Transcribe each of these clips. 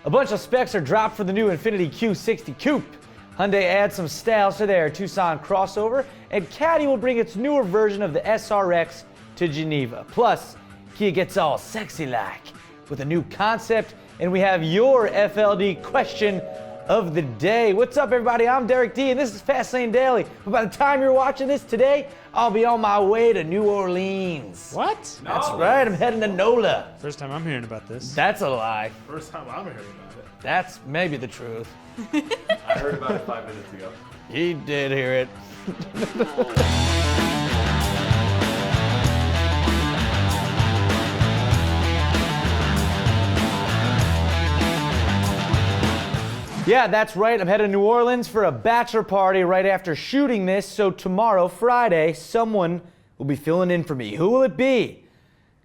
A bunch of specs are dropped for the new Infiniti Q60 coupe. Hyundai adds some styles to their Tucson crossover, and Caddy will bring its newer version of the SRX to Geneva. Plus, Kia gets all sexy-like with a new concept, and we have your FLD question of the day. What's up, everybody? I'm Derek D, and this is Fast Lane Daily. But by the time you're watching this today, I'll be on my way to New Orleans. What? That's right, I'm heading to NOLA. First time I'm hearing about this. That's a lie. First time I'm hearing about it. That's maybe the truth. I heard about it 5 minutes ago. He did hear it. Yeah, that's right. I'm headed to New Orleans for a bachelor party right after shooting this. So tomorrow, Friday, someone will be filling in for me. Who will it be?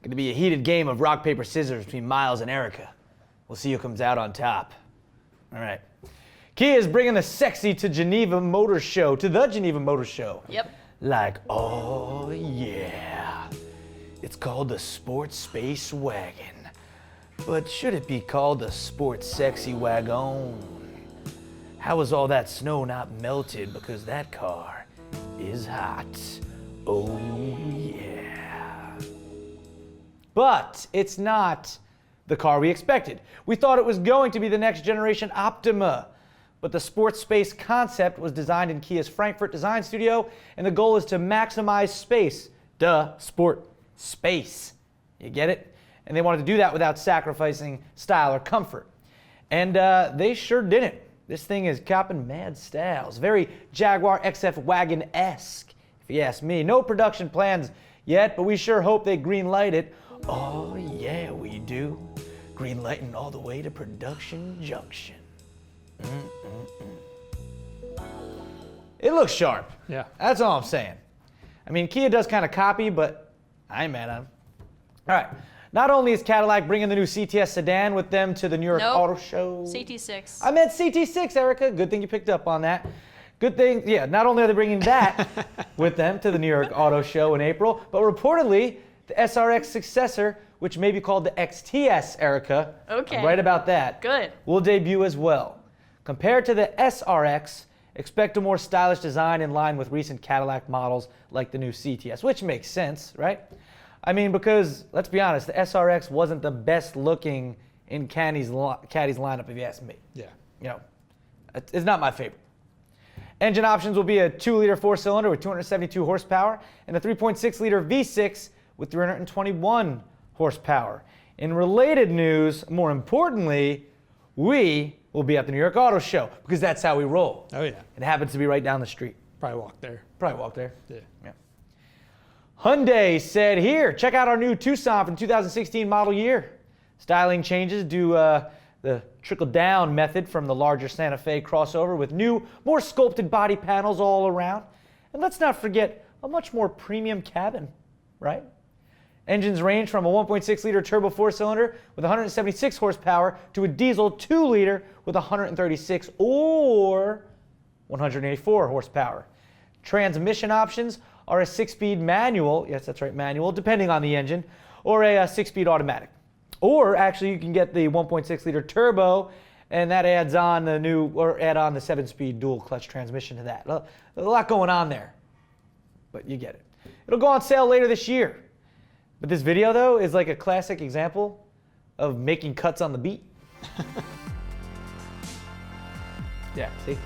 Going to be a heated game of rock, paper, scissors between Miles and Erica. We'll see who comes out on top. All right. Kia is bringing the sexy to Geneva Motor Show, to the Geneva Motor Show. Yep. Like, oh yeah. It's called the Sportspace Wagon. But should it be called the Sports Sexy Wagon? How is all that snow not melted because that car is hot? Oh yeah. But it's not the car we expected. We thought it was going to be the next generation Optima. But the Sportspace concept was designed in Kia's Frankfurt design studio, and the goal is to maximize space. Duh, sport space. You get it? And they wanted to do that without sacrificing style or comfort. And they sure didn't. This thing is copping mad styles. Very Jaguar XF Wagon-esque, if you ask me. No production plans yet, but we sure hope they green-light it. Oh yeah, we do. Green-lighting all the way to production junction. It looks sharp. Yeah. That's all I'm saying. I mean, Kia does kind of copy, but I ain't mad at them. All right. Not only is Cadillac bringing the new CTS sedan with them to the New York Auto Show. CT6. I meant CT6, Erica. Good thing you picked up on that. Good thing, yeah, not only are they bringing that with them to the New York Auto Show in April, but reportedly the SRX successor, which may be called the XTS, Erica. Okay. I'm right about that. Good. Will debut as well. Compared to the SRX, expect a more stylish design in line with recent Cadillac models like the new CTS, which makes sense, right? I mean, because, let's be honest, the SRX wasn't the best looking in Caddy's lineup, if you ask me. Yeah. You know, it's not my favorite. Engine options will be a 2-liter 4-cylinder with 272 horsepower and a 3.6-liter V6 with 321 horsepower. In related news, more importantly, we will be at the New York Auto Show because that's how we roll. Oh, yeah. It happens to be right down the street. Probably walk there. Probably walk there. Yeah. Hyundai said, here, check out our new Tucson from 2016 model year. Styling changes due the trickle-down method from the larger Santa Fe crossover with new, more sculpted body panels all around. And let's not forget a much more premium cabin, right? Engines range from a 1.6-liter turbo 4-cylinder with 176 horsepower to a diesel 2-liter with 136 or 184 horsepower. Transmission options are a 6-speed manual, yes, that's right, manual, depending on the engine, or a 6-speed automatic. Or actually, you can get the 1.6-liter turbo, and that adds on the new, or add on the 7-speed dual clutch transmission to that. A lot going on there, but you get it. It'll go on sale later this year. But this video, though, is like a classic example of making cuts on the beat. Yeah, see?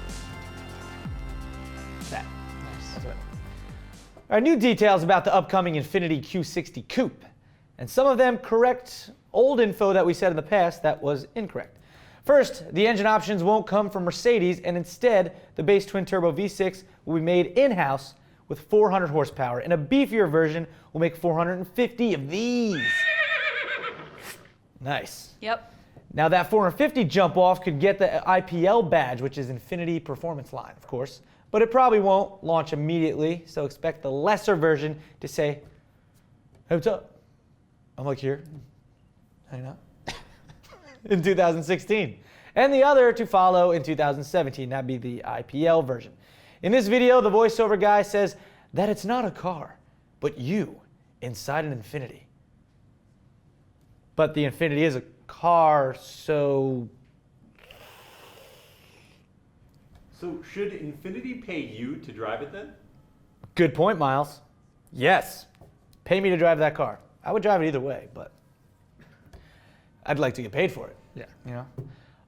That. Nice. That's what. All right, new details about the upcoming Infiniti Q60 coupe. And some of them correct old info that we said in the past that was incorrect. First, the engine options won't come from Mercedes, and instead, the base twin-turbo V6 will be made in-house with 400 horsepower, and a beefier version will make 450 of these. Nice. Yep. Now that 450 jump off could get the IPL badge, which is Infiniti Performance Line, of course, but it probably won't launch immediately, so expect the lesser version to say, hey, what's up? I'm like here, hanging out, in 2016. And the other to follow in 2017, that'd be the IPL version. In this video, the voiceover guy says that it's not a car, but you inside an Infiniti. But the Infiniti is a car, so So should Infiniti pay you to drive it then? Good point, Miles. Yes. Pay me to drive that car. I would drive it either way, but I'd like to get paid for it. Yeah. You know?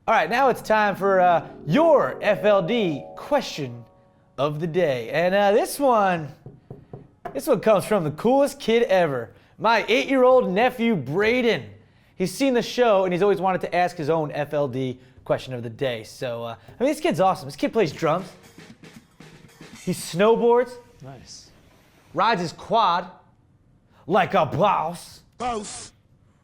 All right, now it's time for your FLD question of the day. And this one comes from the coolest kid ever, my 8-year-old nephew, Braden. He's seen the show, and he's always wanted to ask his own FLD question of the day. So, I mean, this kid's awesome. This kid plays drums. He snowboards, Nice. rides his quad like a boss. Both.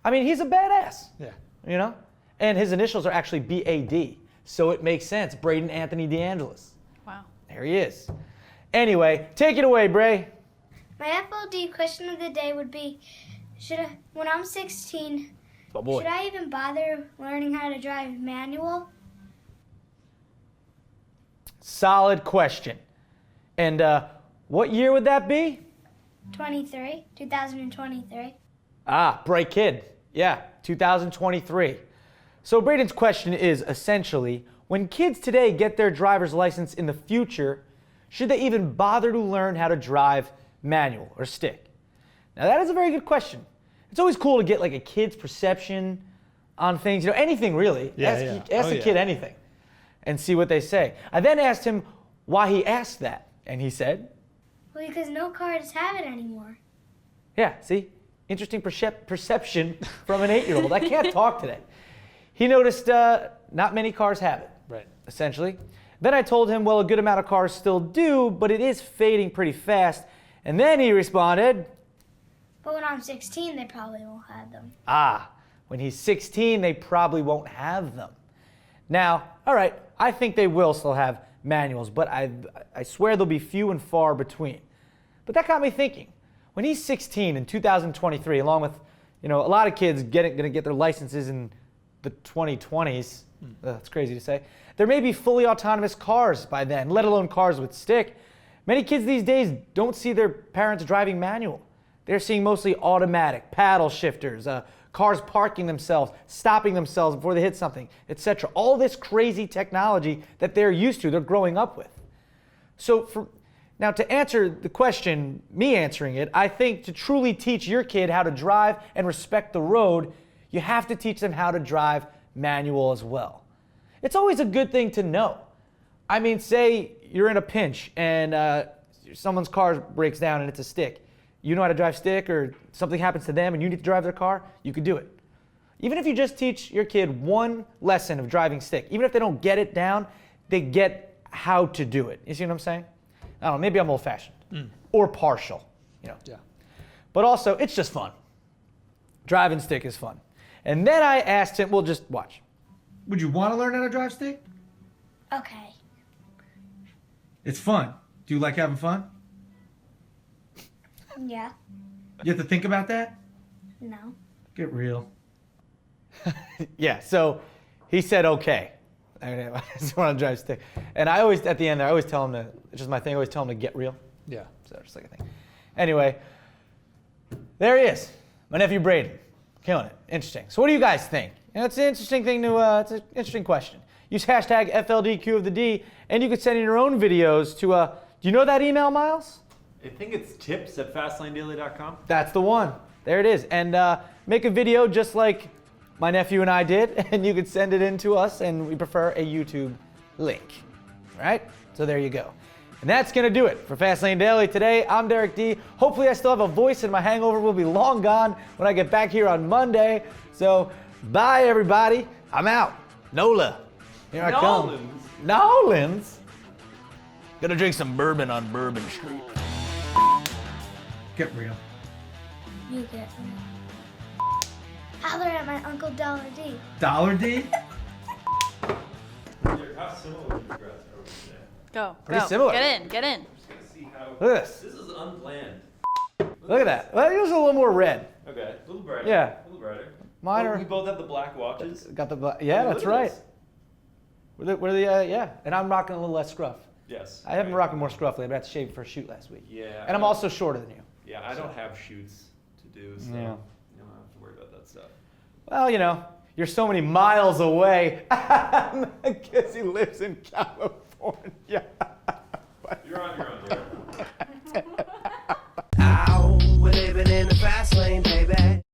I mean, he's a badass, Yeah. you know? And his initials are actually BAD, so it makes sense. Braden Anthony DeAngelis. Wow. There he is. Anyway, take it away, Bray. My FLD question of the day would be, when I'm 16, Oh boy. should I even bother learning how to drive manual? Solid question. And what year would that be? 2023. Ah, bright kid. Yeah, 2023. So Braden's question is essentially, when kids today get their driver's license in the future, should they even bother to learn how to drive manual or stick? Now that is a very good question. It's always cool to get like a kid's perception on things, you know, anything really. Yeah, Ask a kid anything and see what they say. I then asked him why he asked that, and he said, Well, because no cars have it anymore. yeah, see? Interesting perception from an 8-year-old. I can't talk today. He noticed not many cars have it, Right. essentially. Then I told him, well, a good amount of cars still do, but it is fading pretty fast. And then he responded, But when I'm 16, they probably won't have them. when he's 16, they probably won't have them. Now, all right, I think they will still have manuals, but I swear they'll be few and far between. But that got me thinking. When he's 16 in 2023, along with, you know, a lot of kids going to get their licenses in the 2020s, that's crazy to say, there may be fully autonomous cars by then, let alone cars with stick. Many kids these days don't see their parents driving manual. They're seeing mostly automatic, paddle shifters, cars parking themselves, stopping themselves before they hit something, etc. All this crazy technology that they're used to, they're growing up with. So now to answer the question, me answering it, I think to truly teach your kid how to drive and respect the road, you have to teach them how to drive manual as well. It's always a good thing to know. I mean, say you're in a pinch and someone's car breaks down and it's a stick. You know how to drive stick, or something happens to them and you need to drive their car, you could do it. Even if you just teach your kid one lesson of driving stick, even if they don't get it down, they get how to do it. You see what I'm saying? I don't know, maybe I'm old-fashioned or partial, you know. Yeah. But also, it's just fun. Driving stick is fun. And then I asked him, well, just watch. Would you want to learn how to drive stick? Okay. It's fun. Do you like having fun? Yeah. You have to think about that? No. Get real. Yeah, so he said okay. I just want to drive stick. And I always, at the end there, I always tell him to, it's just my thing, I always tell him to get real. Yeah. So just like a thing. Anyway, there he is, my nephew Braden. Killing it. Interesting. So what do you guys think? You know, it's an interesting thing to, it's an interesting question. Use hashtag FLDQ of the D, and you can send in your own videos to, do you know that email, Miles? I think it's tips@fastlanedaily.com. That's the one. There it is. And make a video just like my nephew and I did, and you could send it in to us, and we prefer a YouTube link. All right? So there you go. And that's going to do it for Fast Lane Daily today. I'm Derek D. Hopefully I still have a voice and my hangover will be long gone when I get back here on Monday. So bye, everybody. I'm out. Nola. Here I come. Nolans. Gonna drink some bourbon on Bourbon Street. Get real. You get me. Holler at my Uncle Dollar D. Dollar D? How similar would you guys are today? Go. Pretty go. similar. Get in. Get in. Just gonna see how. Look at this. This is unplanned. Look at that. Well, yours is a little more red. Okay, a little brighter. Yeah. A little brighter. Mine are. We both have the black watches. Got the. Yeah, Look that's at right. this. We're the yeah. And I'm rocking a little less scruff. Yes. I have been rocking more scruff lately. I had to shave for a shoot last week. Yeah. And I'm also shorter than you. Yeah, I don't have shoots to do, so Yeah. you don't have to worry about that stuff. Well, you know, you're so many miles away. I guess he lives in California. on your own, Daryl.